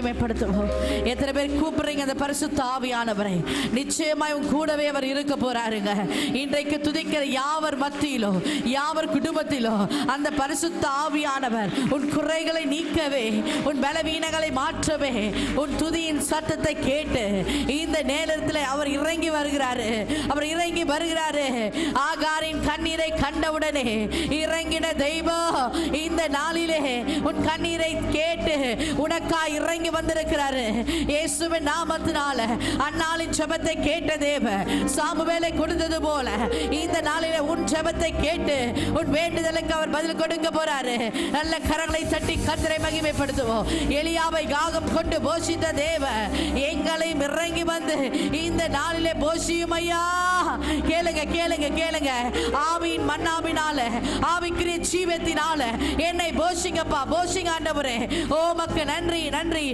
மகிமைப்படுத்துவோம். எத்தனை பேர் கூப்பிடுறீங்க அந்த பரிசுத்த ஆவியானவரை? நிச்சயமாய் உன் கூடவே அவர் இருக்க போறாருங்க. இன்றைக்கு துதிக்கிற யாவர் மத்தியிலோ, யாவர் குடும்பத்திலோ அந்த பரிசுத்த ஆவியானவர் உன் குறைகளை நீக்கவே, உன் பலவீனங்களை மாற்றவே, உன் துதியின் சத்தத்தை கேட்டு இந்த நேரத்தில் அவர் இறங்கி வருகிறாரு. அவர் இறங்கி வருகிறாரு. ஆகாரின் கண்ணீரை கண்டவுடனே இறங்கின தெய்வம் இந்த நாளிலே உன் கண்ணீரை கேட்டு உனக்காய் இறங்கி வந்திருக்கிறாரு. இயேசுவின் நாமத்தினால அன்னாளின் ஜெபத்தை கேட்ட தேவ சாமுவேலை கொடுத்தது போல இந்த நாளிலே உன் ஜெபத்தை கேட்டு உன் வேண்டுதலுக்கு அவர் பதில் கொடுக்க போறாரு. நல்ல கரங்களை தட்டி கர்த்தரை மகிமைப்படுத்துவோம். எலியாவை காகம் கொண்டு போஷித்த தேவ எங்களை இறங்கி வந்து இந்த நாளிலே போஷியும் ஐயா. கேளுங்க கேளுங்க கேளுங்க. ஆவியின் மன்னாவினால, ஆவிக்குரிய ஜீவத்தினால என்னை போஷிங்கப்பா, போஷிங்க ஆண்டவரே. ஓ மக்கு நன்றி நன்றி.